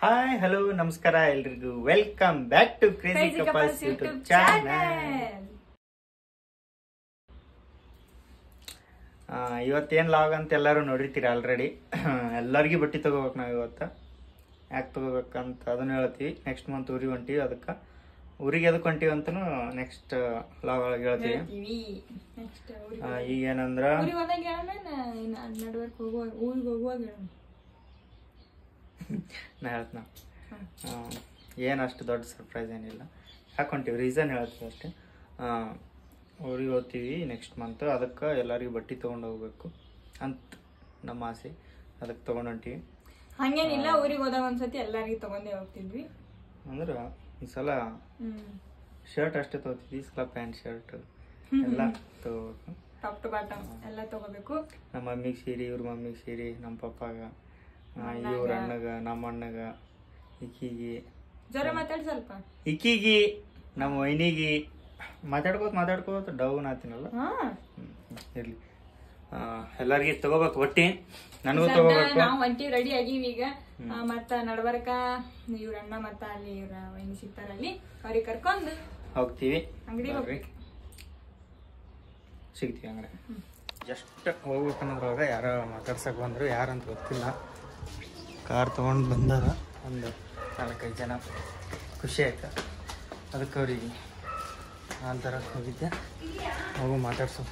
Hi hello ನಮಸ್ಕಾರ ಎಲ್ರಿಗೂ welcome back to crazy couples YouTube channel. ಇವತ್ತೇನ್ ಲಾಗ್ ಅಂತ ಎಲ್ಲರೂ ನೋಡಿರ್ತೀರಿ ಆಲ್ರೆಡಿ. ಎಲ್ಲರಿಗೂ ಬಟ್ಟೆ ತಗೋಬೇಕು ನಾವು ಇವತ್ತು. ಯಾಕೆ ತಗೋಬೇಕಂತ ಅದನ್ನ ಹೇಳ್ತೀವಿ. ನೆಕ್ಸ್ಟ್ ಮಂತ್ ಊರಿಗೆ ಹೊಂಟಿವಿ, ಅದಕ್ಕೆ ಊರಿಗೆ ಅದಕ್ಕೆ ಹೊಂಟಿವಿ ಅಂತನೂ ನೆಕ್ಸ್ಟ್ ಲಾಗ್ ಒಳಗೆ ಹೇಳ್ತೀವಿ. ಈಗೇನಂದ್ರ ನಾ ಹೇಳ್ತೀನಿ, ಏನಷ್ಟು ದೊಡ್ಡ ಸರ್ಪ್ರೈಸ್ ಏನಿಲ್ಲ. ಯಾಕೆ ಹೊಂಟೀವಿ ರೀಸನ್ ಹೇಳ್ತೀವಿ ಅಷ್ಟೇ. ಊರಿಗೆ ಹೋಗ್ತೀವಿ ನೆಕ್ಸ್ಟ್ ಮಂತ್, ಅದಕ್ಕೆ ಎಲ್ಲರಿಗೂ ಬಟ್ಟೆ ತೊಗೊಂಡು ಹೋಗ್ಬೇಕು ಅಂತ ನಮ್ಮ ಆಸೆ. ಅದಕ್ಕೆ ತೊಗೊಂಡು ಹೊಂಟೀವಿ. ಹಂಗೇನಿಲ್ಲ, ಊರಿಗೆ ಹೋದಾಗ ಒಂದ್ಸತಿ ಎಲ್ಲರಿಗೂ ತೊಗೊಂಡೇ ಹೋಗ್ತಿದ್ವಿ. ಅಂದ್ರೆ ಈ ಸಲ ಶರ್ಟ್ ಅಷ್ಟೇ ತೊಗೋತಿದ್ವಿ, ಈ ಸಲ ಪ್ಯಾಂಟ್ ಶರ್ಟ್ ಎಲ್ಲ ತೊಗೋಬೇಕು. ಟಾಪ್ ಟು ಬಾಟಮ್ ಎಲ್ಲ ತೊಗೋಬೇಕು. ನಮ್ಮ ಮಮ್ಮಿಗೆ ಸೀರೆ, ಇವ್ರ ಮಮ್ಮಿಗೆ ಸೀರೆ, ನಮ್ಮ ಪಪ್ಪಾಗ, ಇವ್ರ ಅಣ್ಣಗ, ನಮ್ಮ ಅಣ್ಣಗ, ಇಕ್ಕಿಗೆ ಜ್ವರ ಮಾತಾಡಿ ಸ್ವಲ್ಪ, ಇಕ್ಕಿಗೆ, ನಮ್ಮ ವೈನಿಗೆ ಮಾತಾಡ್ಕೋತ ಡೌನ್ ಆತೀನಲ್ಲ. ಇರ್ಲಿ, ಎಲ್ಲರಿಗೂ ತಗೋಬೇಕು ಬಟ್ಟಿ. ನನಗೂ ತಗೋಬೇಕು. ನಾವು ಒಂಟಿ ರೆಡಿ ಆಗೀವಿ ಈಗ. ಮತ್ತ ನಡ್ಬರ್ಕ ಇವ್ರ ಅಣ್ಣ ಮತ್ತ ಅಲ್ಲಿ ಇವ್ರ ವೈನಿ ಸಿಗ್ತಾರ, ಅಲ್ಲಿ ಅವ್ರಿಗೆ ಕರ್ಕೊಂಡು ಹೋಗ್ತೀವಿ. ಅಂಗಡಿ ಸಿಗ್ತೀವಿ ಅಂಗಡಿ. ಜಸ್ಟ್ ಹೋಗ್ಬೇಕನ್ನೋದ್ರೊಳಗ ಯಾರ ಮಾತಾಡ್ಸಕ್ ಬಂದ್ರು, ಯಾರಂತ ಗೊತ್ತಿಲ್ಲ. ಕಾರ್ ತೊಗೊಂಡು ಬಂದಾರ ಒಂದು 4-5 ಜನ. ಖುಷಿ ಆಯ್ತು. ಅದಕ್ಕೆ ಅವ್ರಿಗೆ ನಾನು ತರಕ್ಕೆ ಹೋಗಿದ್ದೆ. ಹೋಗು ಮಾತಾಡ್ಸೋ.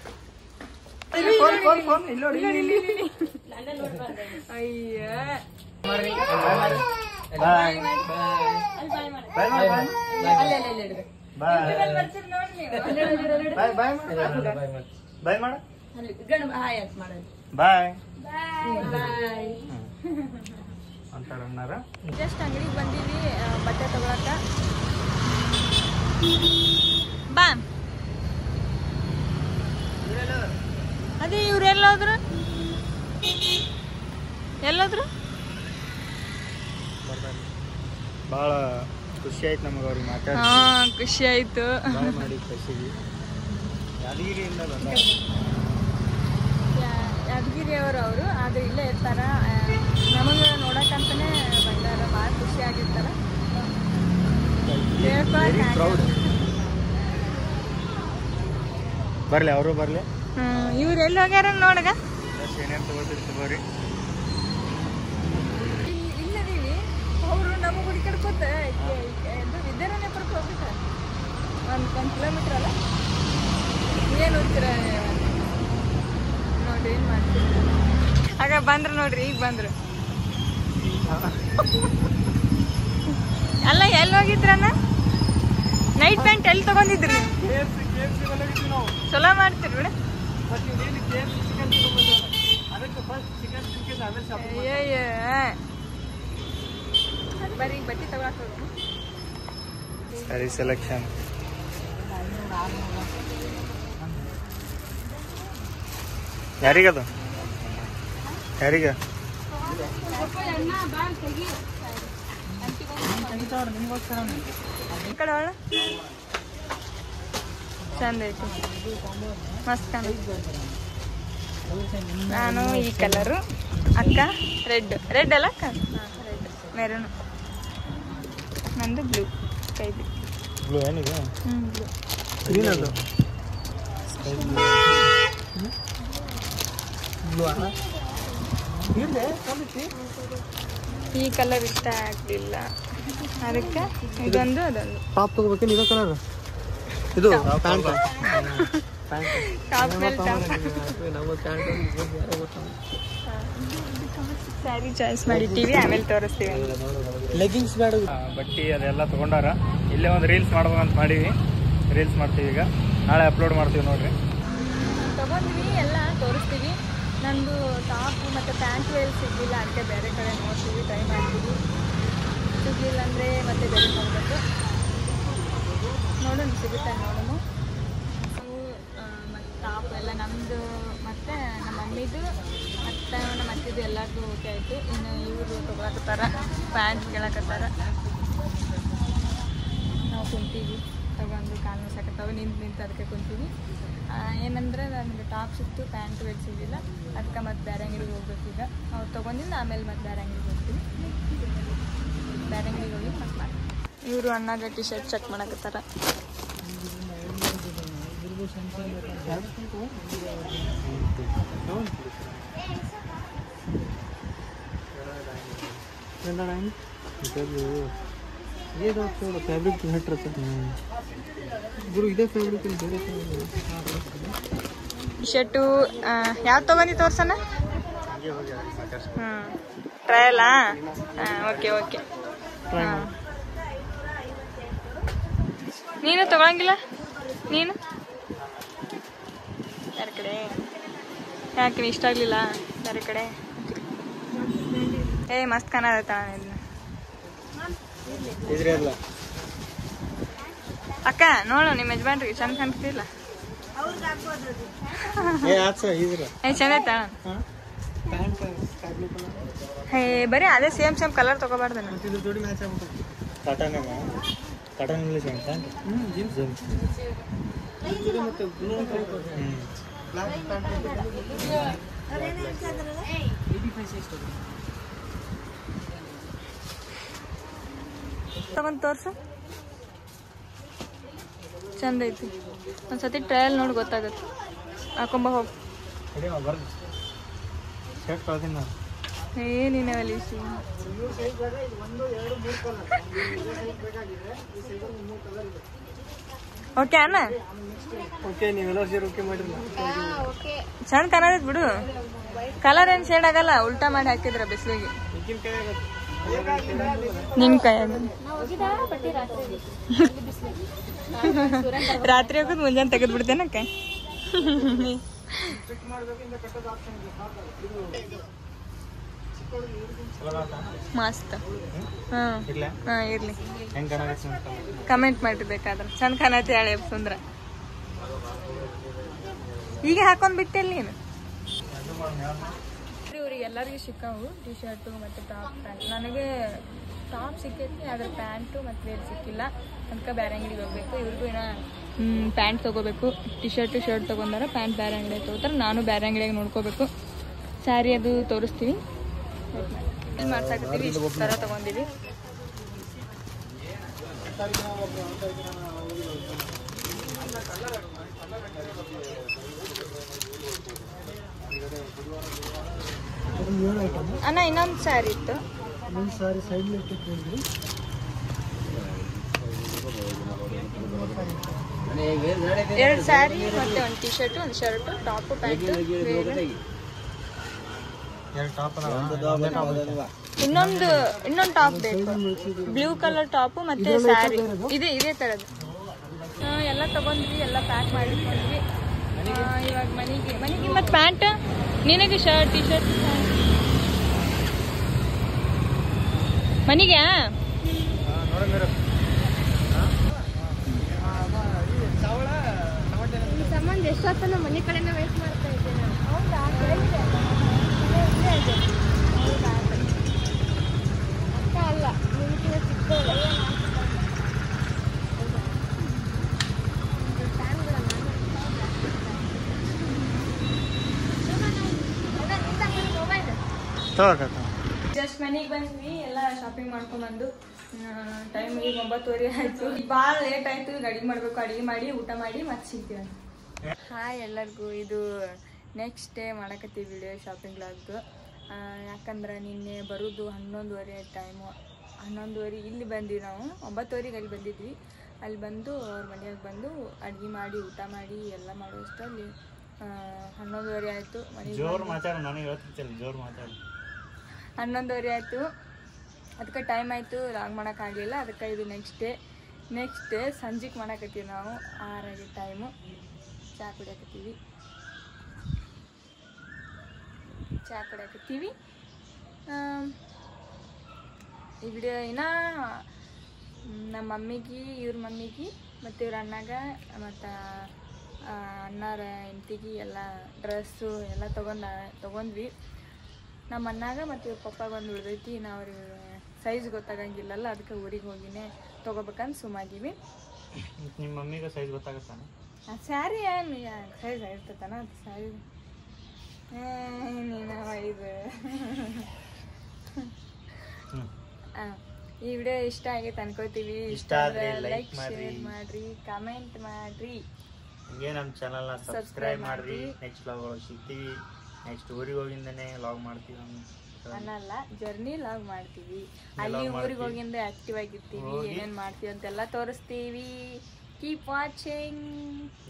ಬಾಯ್ ಮಾಡ. ಬಾಯ್ ಅಂತಾರ. ಜಸ್ಟ್ ಅಂಗಡಿಗೆ ಬಂದೀವಿ ಬಟ್ಟೆ ತಗೊಳಕ. ಬಾ. ಅದೇ ಇವ್ರು ಎಲ್ಲೋದ್ರು ಭಾಳ ಖುಷಿ ಆಯ್ತು ನಮಗೆ ಅವ್ರಿಗೆ ಮಾತಾಡಿ. ಖುಷಿ ಆಯ್ತು. ಮಾಡಿ ಖುಷಿಗೆ ಯಾದಗಿರಿಯಿಂದ ಬಂದ. ಯಾದಗಿರಿ ಅವರು ಆದ್ರೆ ಇಲ್ಲೇ ಇರ್ತಾರ. ನಮಗೆ ನೋಡಕ್ಕಂತಾನೆ ಬಂದಾರ. ಭಾಳ ಖುಷಿ ಆಗಿರ್ತಾರ. ಬರ್ಲಿ, ಅವರು ಬರ್ಲಿ. ಇವ್ರು ಎಲ್ಲಿ ಹೋಗ್ಯಾರ ನೋಡಗ. ಏನೇನು ತಗೋತಿರ್ತೀವಿ ಇಲ್ಲದೀವಿ. ಅವರು ನಮಗೆ ಹುಡುಕಡ್ಕೋತ ವಿದ್ಯಾರಣ್ಯಪುರಕ್ಕೆ ಹೋಗ್ಬಿಟ್ಟಾರ. ಒಂದು ಕಿಲೋಮೀಟ್ರ್ ಅಲ್ಲ. ಏನು ಹೋಗ್ತೀರ ನೋಡ್ರಿ, ಏನು ಮಾಡ್ತೀರ. ಆಗ ಬಂದ್ರು ನೋಡ್ರಿ, ಈಗ ಬಂದ್ರು. ಅಲ್ಲ, ಎಲ್ಲಿ ಹೋಗಿದ್ರಣ್ಣ? ನೈಟ್ ಪ್ಯಾಂಟ್ ಎಲ್ಲಿ ತಗೊಂಡಿದ್ರಿ? ಚಲೋ ಮಾಡ್ತೀರಿ ಬಿಡ. ಬರೀ ಬಟ್ಟೆ ತಗೊಳಕ್ ಹೋಗೋಣ. ಸರಿ, ಸೆಲೆಕ್ಷನ್ ಯಾರಿಗದು? ಯಾರಿಗ? ಚಂದ ಐತಿ, ಮಸ್ತ್ ಕಾಣ. ನಾನು ಈ ಕಲರು, ಅಕ್ಕ ರೆಡ್ ಅಲ್ಲ ಅಕ್ಕ? Red, maroon. ನಂದು ಬ್ಲೂ, ಸ್ಕೈ ಬ್ಲೂ. ಬ್ಲೂ ಏನಿದೆ? ಬ್ಲೂ. ಗ್ರೀನ್ ಈ ಕಲರ್ ಇಷ್ಟ ಆಗ್ಲಿಲ್ಲ, ಅದಕ್ಕೆ ಇದೊಂದು ಅದೊಂದು. ಟಾಪ್ ತಗೋಬೇಕೇನು? ಇರೋ ಕಲರ್ ಇದು ಪ್ಯಾಂಟ್. ಟಾಪ್ ಮೇಲೆ ಟಾಪ್. ಸ್ಯಾರಿ ಚಾಯ್ಸ್ ಮಾಡಿಟ್ಟಿವಿ, ಆಮೇಲೆ ತೋರಿಸ್ತೀವಿ. ಲೆಗಿನ್ಸ್ ಬೇಡ, ಬಟ್ಟೆ ಅದೆಲ್ಲ ತೊಗೊಂಡಾರ. ಇಲ್ಲೇ ಒಂದು ರೀಲ್ಸ್ ಮಾಡ್ಬೇಕಂತ ಮಾಡೀವಿ. ರೀಲ್ಸ್ ಮಾಡ್ತೀವಿ ಈಗ, ನಾಳೆ ಅಪ್ಲೋಡ್ ಮಾಡ್ತೀವಿ ನೋಡ್ರಿ. ತೊಗೊಂಡ್ವಿ, ಎಲ್ಲ ತೋರಿಸ್ತೀವಿ. ನಂದು ಟಾಪ್ ಮತ್ತು ಪ್ಯಾಂಟ್ ವೇಲ್ ಸಿಗಲಿಲ್ಲ, ಅದಕ್ಕೆ ಬೇರೆ ಕಡೆ ನೋಡ್ತೀವಿ, ಟ್ರೈ ಮಾಡ್ತೀವಿ. ಸಿಗಲಿಲ್ಲ ಅಂದರೆ ಮತ್ತೆ ಬೇರೆ ಹೋಗ್ಬೇಕು. ನೋಡೋಣ, ಸಿಗುತ್ತೆ ನೋಡೋಣ. ಮತ್ತು ಟಾಪ್ ಎಲ್ಲ ನಮ್ಮದು ಮತ್ತು ನಮ್ಮ ಮಮ್ಮಿದು ಮತ್ತು ನಮ್ಮ ಅತ್ತಿದು ಎಲ್ಲರದು ಓಕೆ ಆಯಿತು. ಇನ್ನು ಇವರು ತೊಗೊಳಕತ್ತಾರ, ಪ್ಯಾಂಟ್ ಕೇಳಕತ್ತಾರ. ನಾವು ಕುಂತೀವಿ, ತಗೊಂಡು ಕಾಲು ಮುಸಾಕತ್ತಾವ, ನಿಂತು ಅದಕ್ಕೆ ಕುಂತೀವಿ. ಏನಂದ್ರೆ ನನಗೆ ಟಾಪ್ ಸಿಕ್ತು, ಪ್ಯಾಂಟ್ ವೇಟ್ ಸಿಗಲಿಲ್ಲ, ಅದಕ್ಕೆ ಮತ್ತೆ ಬೇರೆ ಅಂಗಡಿಗೆ ಹೋಗ್ಬೇಕು. ಈಗ ಅವ್ರು ತೊಗೊಂಡಿದ್ದು ಆಮೇಲೆ ಮತ್ತೆ ಬೇರೆ ಅಂಗಡಿಗೆ ಹೋಗ್ತೀವಿ. ಬೇರೆ ಅಂಗಡಿಗೆ ಹೋಗಿ ಚೆಕ್ ಮಾಡಿ. ಇವರು ಅಣ್ಣಾಗ ಟಿ ಶರ್ಟ್ ಚೆಕ್ ಮಾಡಕತ್ತಾರ. ಫ್ಯಾಬ್ರಿಕ್ ಗುರು ಇದೇ ಫ್ಯಾಬ್ರಿಕ್ ಬೇರೆ ಶರ್ಟು ಯಾವ್ದು ತೊಗೊಂಡಿ ತೋರ್ಸಣ? ಟ್ರಯಲಾ? Okay okay. ಹಾಂ, ನೀನು ತಗೊಳಂಗಿಲ್ಲ? ನೀನು ಬೇರೆ ಕಡೆ ಯಾಕೆ ಇಷ್ಟ ಆಗಲಿಲ್ಲ? ಬೇರೆ ಕಡೆ ಮಸ್ತ್ ಕಾಣತ್ತ. ಅಕ್ಕ ನೋಡು, ನಿಮ್ಮ ಯಜಮಾನ್ರಿಗೆ ಚಂದ ಕಾಣಿಸ್ತಿಲ್ಲ? ಚಂದ ಆಯ್ತಾ? ಬರೀ ಅದೇ ಸೇಮ್ ಕಲರ್ ತಗೋಬಾರ್ದು. ತಗೊಂಡ್ ತೋರ್ಸು, ಚಂದ ಐತಿ. ಒಂದ್ಸತಿ ಟ್ರಯಲ್ ನೋಡಿ ಗೊತ್ತಾಗತ್ತೆ. ಹಾಕೊಂಬ ಹೋಗಿ. ಏನಿನ ವಲೀಸಿ ಓಕೆ ಅಣ್ಣ? ಚಂದ ಕಾಣತೈತ್ ಬಿಡು. ಕಲರ್ ಏನ್ ಶೇಡ್ ಆಗಲ್ಲ, ಉಲ್ಟಾ ಮಾಡಿ ಹಾಕಿದ್ರ ಬಿಸಿಲಿಗೆ. ನಿನ್ ಕೈಯಾಗ ರಾತ್ರಿ ಹೋಗೋದು ಮುಂಜಾನೆ ತೆಗೆದ್ ಬಿಡ್ತೇನಕ್ಕ. ಮಸ್ತ್. ಇರ್ಲಿ, ಕಮೆಂಟ್ ಮಾಡ್ರಿ ಬೇಕಾದ್ರೆ. ಚಂದ ಕಾಣತಿ ಹಳೆ ಸುಂದ್ರ. ಈಗ ಹಾಕೊಂಡ್ ಬಿಟ್ಟೆಲ್ಲಿ ನೀನು? ಇವ್ರಿಗೆ ಎಲ್ಲರಿಗೂ ಸಿಕ್ಕಾವು ಟಿ ಶರ್ಟು ಮತ್ತು ಟಾಪ್ ಪ್ಯಾಂಟ್. ನನಗೆ ಟಾಪ್ ಸಿಕ್ಕೈತಿ, ಆದ್ರೆ ಪ್ಯಾಂಟು ಮತ್ತು ವೇಲ್ ಸಿಕ್ಕಿಲ್ಲ. ಅದಕ್ಕೆ ಬೇರೆ ಅಂಗಡಿಗೆ ಹೋಗ್ಬೇಕು. ಇವ್ರಿಗೂ ಏನೋ ಪ್ಯಾಂಟ್ ತೊಗೋಬೇಕು. ಟಿ ಶರ್ಟು ಶರ್ಟ್ ತೊಗೊಂಡಾರ, ಪ್ಯಾಂಟ್ ಬೇರೆ ಅಂಗಡಿಯಾಗ ತೊಗೋತಾರೆ. ನಾನು ಬೇರೆ ಅಂಗಡಿಯಾಗ ನೋಡ್ಕೋಬೇಕು. ಸ್ಯಾರಿ ಅದು ತೋರಿಸ್ತೀವಿ. ಇಲ್ಲಿ ಮಾಡ್ಸಾಕತ್ತೀವಿ. ಇಷ್ಟು ಥರ ತೊಗೊಂಡಿವಿ. ಅಣ್ಣ ಇನ್ನೊಂದು ಸ್ಯಾರಿ ಇತ್ತು. ಎರಡು ಸ್ಯಾರಿ ಮತ್ತೆ ಒಂದು ಟಿ ಶರ್ಟ್, ಒಂದು ಶರ್ಟ್, ಟಾಪ್, ಪ್ಯಾಂಟ್, ಇನ್ನೊಂದು ಟಾಪ್ ಬೇಕು. ಬ್ಲೂ ಕಲರ್ ಟಾಪ್ ಮತ್ತೆ ಸ್ಯಾರಿ ಇದೇ ತರದ್ದು. ಎಲ್ಲ ತಗೊಂಡ್ವಿ, ಎಲ್ಲ ಪ್ಯಾಕ್ ಮಾಡಿಕೊಂಡ್ವಿ. ಇವಾಗ ಮನೆಗೆ ಮತ್ತೆ ಪ್ಯಾಂಟ್, ನಿನಗೆ ಶರ್ಟ್, ಟಿ ಶರ್ಟ್, ಮನೆಗೆ ಸಂಬಂಧ ಎಷ್ಟೊತ್ತನ ಮನೆ ಕಡೆನ ವೇಸ್ಟ್ ಮಾಡ್ತಾ ಇದ್ದೇನೆ. ಹೌದಾ? ಅಕ್ಕ ಅಲ್ಲ, ನಿಮ್ಗಿನ ಸಿಕ್ಕೋಲ್ಲ. ಜಸ್ಟ್ ಮನೆಗೆ ಬಂದ್ವಿ, ಎಲ್ಲ ಶಾಪಿಂಗ್ ಮಾಡ್ಕೊಂಡ್ಬಂದು. ಟೈಮ್ ಈಗ 9:30 ಆಯ್ತು. ಭಾಳ ಲೇಟ್ ಆಯ್ತು. ಈಗ ಅಡಿಗೆ ಮಾಡಬೇಕು. ಅಡಿಗೆ ಮಾಡಿ ಊಟ ಮಾಡಿ ಮತ್ತೆ ಸಿಗ್ತೀವಿ. ಹಾಯ್ ಎಲ್ಲರಿಗೂ. ಇದು ನೆಕ್ಸ್ಟ್ ಡೇ ಮಾಡಕತ್ತೀವಿ ವಿಡಿಯೋ, ಶಾಪಿಂಗ್ ವ್ಲಾಗ್ದು. ಯಾಕಂದ್ರೆ ನಿನ್ನೆ ಬರೋದು 11:30 ಟೈಮು. 11:30 ಇಲ್ಲಿ ಬಂದ್ವಿ ನಾವು. 9:30 ಅಲ್ಲಿ ಬಂದಿದ್ವಿ. ಅಲ್ಲಿ ಬಂದು ಅವ್ರ ಮನೆಯಾಗ ಬಂದು ಅಡುಗೆ ಮಾಡಿ ಊಟ ಮಾಡಿ ಎಲ್ಲ ಮಾಡೋಷ್ಟರಲ್ಲಿ 11:30 ಆಯಿತು. ಮನೆಗೆ 11:30 ಆಯಿತು. ಅದಕ್ಕೆ ಟೈಮ್ ಆಯಿತು, ಲಾಗ್ ಮಾಡೋಕ್ಕಾಗಲಿಲ್ಲ. ಅದಕ್ಕೆ ಇದು ನೆಕ್ಸ್ಟ್ ಡೇ ಸಂಜೆಗೆ ಮಾಡಕತ್ತೀವಿ ನಾವು. 6 ಟೈಮು. ಚಹಾ ಕುಡಿಯಕತ್ತೀವಿ. ಈ ವಿಡಿಯೋ ಇನ್ನ ನಮ್ಮ ಮಮ್ಮಿಗೆ, ಇವ್ರ ಮಮ್ಮಿಗೆ ಮತ್ತು ಇವ್ರ ಅಣ್ಣಗ ಮತ್ತು ಅಣ್ಣರ ಹೆಂಡತಿಗೆ ಎಲ್ಲ ಡ್ರೆಸ್ಸು ಎಲ್ಲ ತೊಗೊಂಡ್ವಿ. ನಮ್ಮ ಅಣ್ಣಾಗ ಮತ್ತು ಇವ್ರ ಪಪ್ಪಾಗ ಒಂದು ಉಳಿದೈತಿ. ನಾವು ಅವ್ರಿಗೆ ಸೈಜ್ ಗೊತ್ತಾಗಂಗಿಲ್ಲಲ್ಲ, ಅದಕ್ಕೆ ಊರಿಗೆ ಹೋಗಿನೇ ತೊಗೋಬೇಕಂತ ಸುಮ್ಮಾಗಿವಿ. ನಿಮ್ಮ ಮಮ್ಮಿಗೆ ಸೈಜ್ ಗೊತ್ತಾಗತ್ತಾನ? ಸ್ಯಾರಿ ಏನು ಸೈಜ್ ಇರ್ತೈತಾನ? ಅದು ಸೈಜ್ ನೀನು ಇದು ಈ ವಿಡಿಯೋ ಇಷ್ಟ ಆಗೈತೆ ಅನ್ಕೋತೀವಿ. ಇಷ್ಟ ಆದ್ರೆ ಲೈಕ್ ಮಾಡ್ರಿ, ಶೇರ್ ಮಾಡ್ರಿ, ಕಮೆಂಟ್ ಮಾಡ್ರಿ, ಹಂಗೆ ನಮ್ಮ ಚಾನಲ್ನ ಸಬ್ಸ್ಕ್ರೈಬ್ ಮಾಡ್ರಿ. ನೆಕ್ಸ್ಟ್ ವ್ಲಾಗ್ಗಳು ಸಿಗ್ತೀವಿ. ನೆಕ್ಸ್ಟ್ ಊರಿಗೆ ಹೋಗಿಂದನೇ ವ್ಲಾಗ್ ಮಾಡ್ತೀವಿ. ಅನ್ನಲ್ಲ, ಜರ್ನಿ ಲಾಗ್ ಮಾಡ್ತೀವಿ. ಅಲ್ಲಿ ಊರಿಗೆ ಹೋಗಿಂದ ಆಕ್ಟಿವ್ ಆಗಿರ್ತೀವಿ, ಏನೇನ್ ಮಾಡ್ತೀವಿ ಅಂತೆಲ್ಲ ತೋರಿಸ್ತೀವಿ. ಕೀಪ್ ವಾಚಿಂಗ್,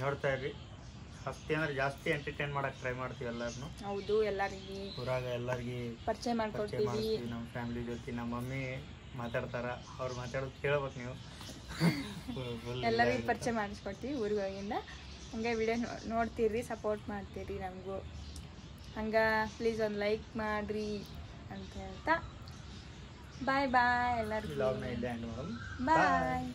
ನೋಡ್ತಾ ಇರ್ರಿ. ಹಸ್ತಿ ಅಂದ್ರೆ ಜಾಸ್ತಿ ಎಂಟರ್ಟೈನ್ ಮಾಡಕ್ ಟ್ರೈ ಮಾಡ್ತೀವಿ ಎಲ್ಲಾರನು. ಹೌದು, ಎಲ್ಲರಿಗೆ ಊರಾಗ ಎಲ್ಲರಿಗೆ ಪರಿಚಯ ಮಾಡ್ಕೊಡ್ತೀವಿ. ನಮ್ಮ ಫ್ಯಾಮಿಲಿ ಜೊತೆ. ನಮ್ಮ ಮಮ್ಮಿ ಮಾತಾಡ್ತಾರ, ಅವ್ರು ಮಾತಾಡೋದು ಕೇಳ್ಬೇಕು ನೀವು. ಎಲ್ಲರಿಗೂ ಪರಿಚಯ ಮಾಡಿಸ್ಕೊಡ್ತೀವಿ ಊರಿಗೆ ಹೋಗಿಂದ. ಹಂಗೆ ವಿಡಿಯೋ ನೋಡ್ತೀರಿ, ಸಪೋರ್ಟ್ ಮಾಡ್ತೀರಿ ನಮಗೂ. ಹಂಗ ಪ್ಲೀಸ್ ಒಂದು ಲೈಕ್ ಮಾಡ್ರಿ ಅಂತ ಹೇಳ್ತಾ ಬಾಯ್ ಬಾಯ್ ಎಲ್ಲರಿಗೂ. ಇಲ್ಲೇ ಬಾಯ್.